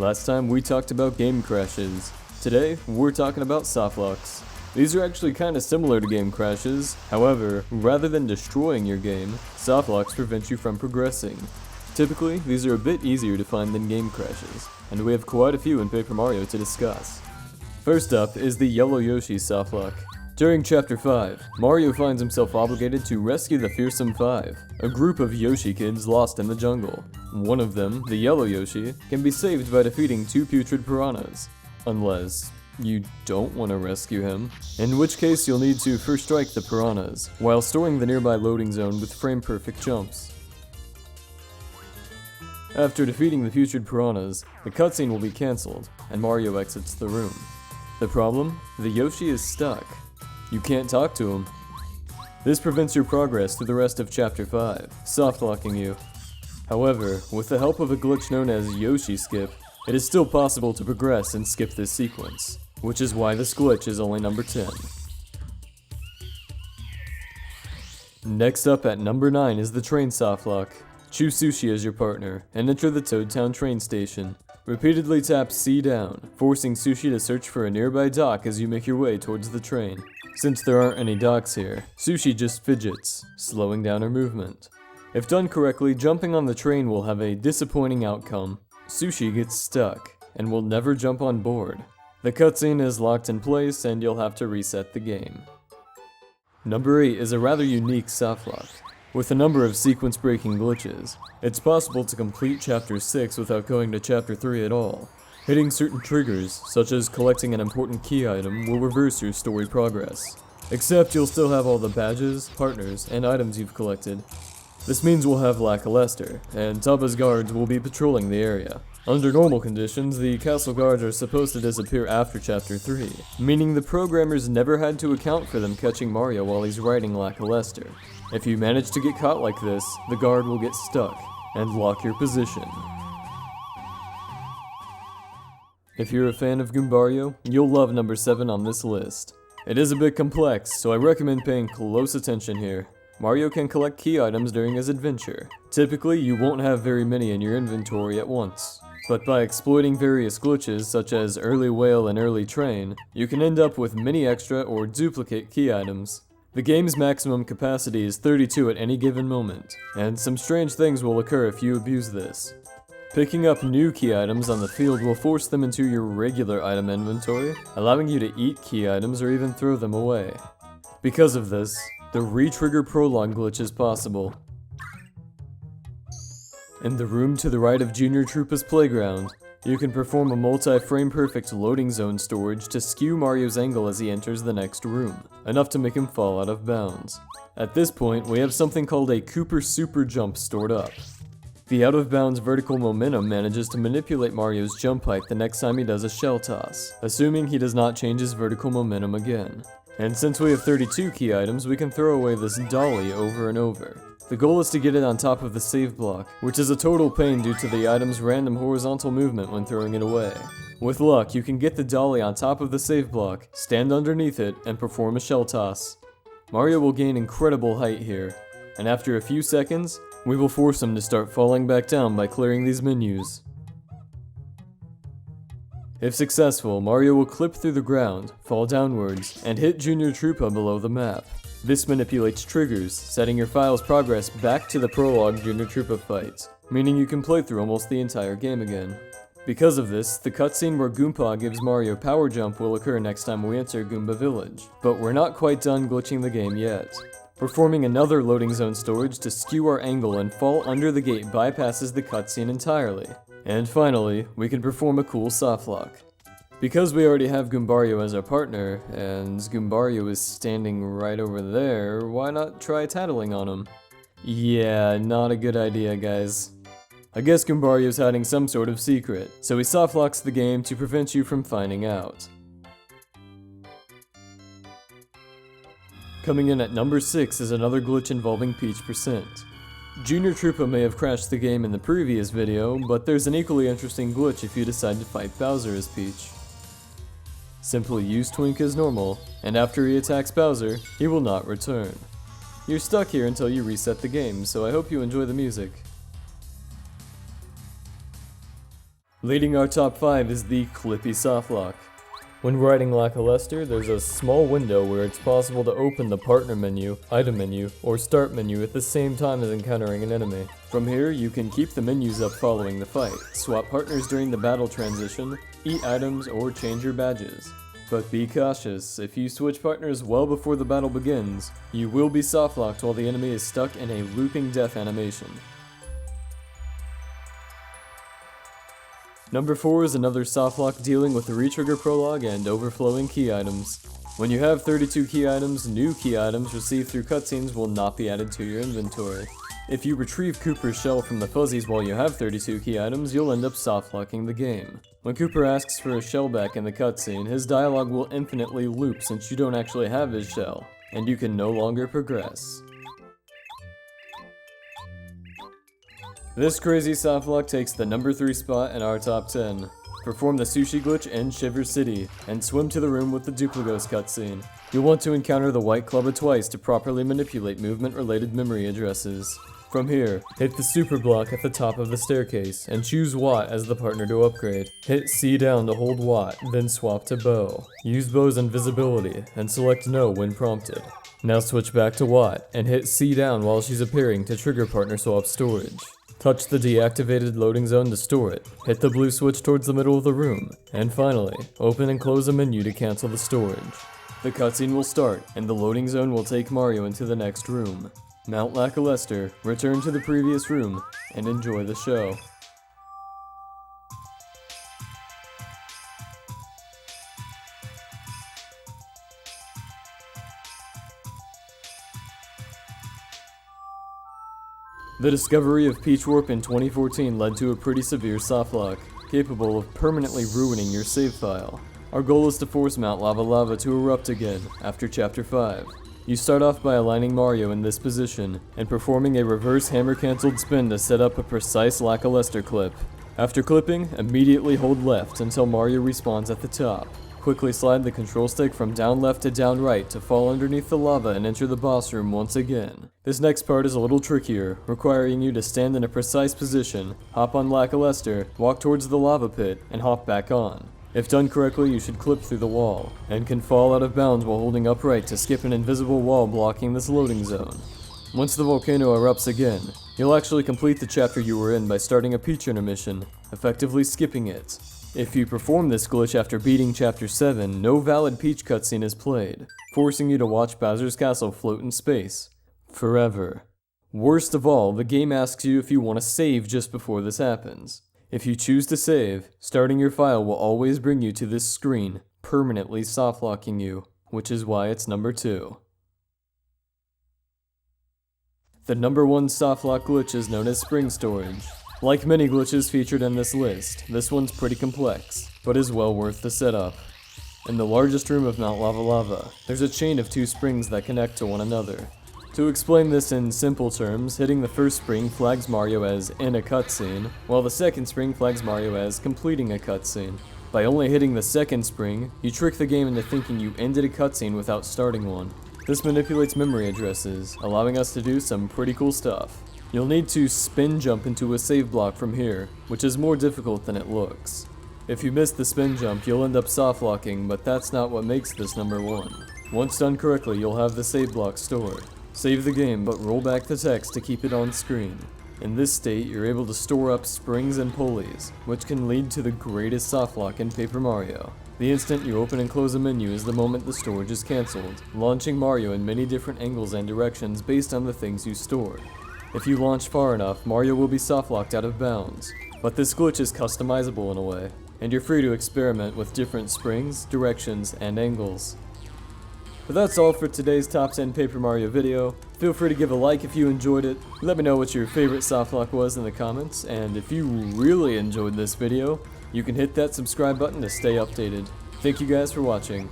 Last time we talked about game crashes. Today, we're talking about softlocks. These are actually kinda similar to game crashes. However, rather than destroying your game, softlocks prevent you from progressing. Typically, these are a bit easier to find than game crashes, and we have quite a few in Paper Mario to discuss. First up is the Yellow Yoshi softlock. During Chapter 5, Mario finds himself obligated to rescue the Fearsome Five, a group of Yoshi kids lost in the jungle. One of them, the Yellow Yoshi, can be saved by defeating 2 putrid piranhas. Unless you don't want to rescue him, in which case you'll need to first strike the piranhas, while storing the nearby loading zone with frame-perfect jumps. After defeating the putrid piranhas, the cutscene will be cancelled, and Mario exits the room. The problem? The Yoshi is stuck. You can't talk to him. This prevents your progress through the rest of Chapter 5, softlocking you. However, with the help of a glitch known as Yoshi Skip, it is still possible to progress and skip this sequence, which is why this glitch is only number 10. Next up at number 9 is the Train Softlock. Choose Sushi as your partner, and enter the Toad Town train station. Repeatedly tap C down, forcing Sushi to search for a nearby dock as you make your way towards the train. Since there aren't any docks here, Sushi just fidgets, slowing down her movement. If done correctly, jumping on the train will have a disappointing outcome. Sushi gets stuck, and will never jump on board. The cutscene is locked in place, and you'll have to reset the game. Number 8 is a rather unique softlock. With a number of sequence-breaking glitches, it's possible to complete Chapter 6 without going to Chapter 3 at all. Hitting certain triggers, such as collecting an important key item, will reverse your story progress. Except you'll still have all the badges, partners, and items you've collected. This means we'll have lackluster, and Tubba's guards will be patrolling the area. Under normal conditions, the castle guards are supposed to disappear after Chapter 3, meaning the programmers never had to account for them catching Mario while he's riding lackluster. If you manage to get caught like this, the guard will get stuck, and lock your position. If you're a fan of Goombario, you'll love number 7 on this list. It is a bit complex, so I recommend paying close attention here. Mario can collect key items during his adventure. Typically, you won't have very many in your inventory at once. But by exploiting various glitches such as Early Whale and Early Train, you can end up with many extra or duplicate key items. The game's maximum capacity is 32 at any given moment, and some strange things will occur if you abuse this. Picking up new key items on the field will force them into your regular item inventory, allowing you to eat key items or even throw them away. Because of this, the re-trigger prologue glitch is possible. In the room to the right of Junior Troopa's playground, you can perform a multi-frame perfect loading zone storage to skew Mario's angle as he enters the next room, enough to make him fall out of bounds. At this point, we have something called a Cooper Super Jump stored up. The out-of-bounds vertical momentum manages to manipulate Mario's jump height the next time he does a shell toss, assuming he does not change his vertical momentum again. And since we have 32 key items, we can throw away this dolly over and over. The goal is to get it on top of the save block, which is a total pain due to the item's random horizontal movement when throwing it away. With luck, you can get the dolly on top of the save block, stand underneath it, and perform a shell toss. Mario will gain incredible height here, and after a few seconds, we will force him to start falling back down by clearing these menus. If successful, Mario will clip through the ground, fall downwards, and hit Junior Troopa below the map. This manipulates triggers, setting your file's progress back to the prologue Junior Troopa fight, meaning you can play through almost the entire game again. Because of this, the cutscene where Goomba gives Mario power jump will occur next time we enter Goomba Village, but we're not quite done glitching the game yet. Performing another loading zone storage to skew our angle and fall under the gate bypasses the cutscene entirely. And finally, we can perform a cool softlock. Because we already have Goombario as our partner, and Goombario is standing right over there, why not try tattling on him? Yeah, not a good idea, guys. I guess Goombario's hiding some sort of secret, so he softlocks the game to prevent you from finding out. Coming in at number 6 is another glitch involving Peach%. Junior Troopa may have crashed the game in the previous video, but there's an equally interesting glitch if you decide to fight Bowser as Peach. Simply use Twink as normal, and after he attacks Bowser, he will not return. You're stuck here until you reset the game, so I hope you enjoy the music. Leading our top 5 is the Clippy Softlock. When riding Lackluster, there's a small window where it's possible to open the partner menu, item menu, or start menu at the same time as encountering an enemy. From here, you can keep the menus up following the fight, swap partners during the battle transition, eat items, or change your badges. But be cautious, if you switch partners well before the battle begins, you will be softlocked while the enemy is stuck in a looping death animation. Number 4 is another softlock dealing with the retrigger prologue and overflowing key items. When you have 32 key items, new key items received through cutscenes will not be added to your inventory. If you retrieve Cooper's shell from the fuzzies while you have 32 key items, you'll end up softlocking the game. When Cooper asks for a shell back in the cutscene, his dialogue will infinitely loop since you don't actually have his shell, and you can no longer progress. This crazy softlock takes the number 3 spot in our top 10. Perform the sushi glitch in Shiver City, and swim to the room with the Dupligos cutscene. You'll want to encounter the White Clubba twice to properly manipulate movement-related memory addresses. From here, hit the super block at the top of the staircase, and choose Watt as the partner to upgrade. Hit C down to hold Watt, then swap to Bow. Use Bow's invisibility, and select No when prompted. Now switch back to Watt, and hit C down while she's appearing to trigger partner swap storage. Touch the deactivated loading zone to store it, hit the blue switch towards the middle of the room, and finally, open and close a menu to cancel the storage. The cutscene will start, and the loading zone will take Mario into the next room. Mount Lackluster, return to the previous room, and enjoy the show. The discovery of Peach Warp in 2014 led to a pretty severe softlock, capable of permanently ruining your save file. Our goal is to force Mount Lava Lava to erupt again, after Chapter 5. You start off by aligning Mario in this position, and performing a reverse hammer cancelled spin to set up a precise Lackluster clip. After clipping, immediately hold left until Mario respawns at the top. Quickly slide the control stick from down left to down right to fall underneath the lava and enter the boss room once again. This next part is a little trickier, requiring you to stand in a precise position, hop on Lackluster, walk towards the lava pit, and hop back on. If done correctly, you should clip through the wall, and can fall out of bounds while holding upright to skip an invisible wall blocking this loading zone. Once the volcano erupts again, you'll actually complete the chapter you were in by starting a Peach intermission, effectively skipping it. If you perform this glitch after beating Chapter 7, no valid Peach cutscene is played, forcing you to watch Bowser's castle float in space. Forever. Worst of all, the game asks you if you want to save just before this happens. If you choose to save, starting your file will always bring you to this screen, permanently softlocking you, which is why it's number 2. The number 1 softlock glitch is known as spring storage. Like many glitches featured in this list, this one's pretty complex, but is well worth the setup. In the largest room of Mount Lava Lava, there's a chain of 2 springs that connect to one another. To explain this in simple terms, hitting the first spring flags Mario as in a cutscene, while the second spring flags Mario as completing a cutscene. By only hitting the second spring, you trick the game into thinking you ended a cutscene without starting one. This manipulates memory addresses, allowing us to do some pretty cool stuff. You'll need to spin jump into a save block from here, which is more difficult than it looks. If you miss the spin jump, you'll end up softlocking, but that's not what makes this number 1. Once done correctly, you'll have the save block stored. Save the game, but roll back the text to keep it on screen. In this state, you're able to store up springs and pulleys, which can lead to the greatest softlock in Paper Mario. The instant you open and close a menu is the moment the storage is cancelled, launching Mario in many different angles and directions based on the things you stored. If you launch far enough, Mario will be softlocked out of bounds, but this glitch is customizable in a way, and you're free to experiment with different springs, directions, and angles. But that's all for today's top 10 Paper Mario video. Feel free to give a like if you enjoyed it, let me know what your favorite softlock was in the comments, and if you really enjoyed this video, you can hit that subscribe button to stay updated. Thank you guys for watching.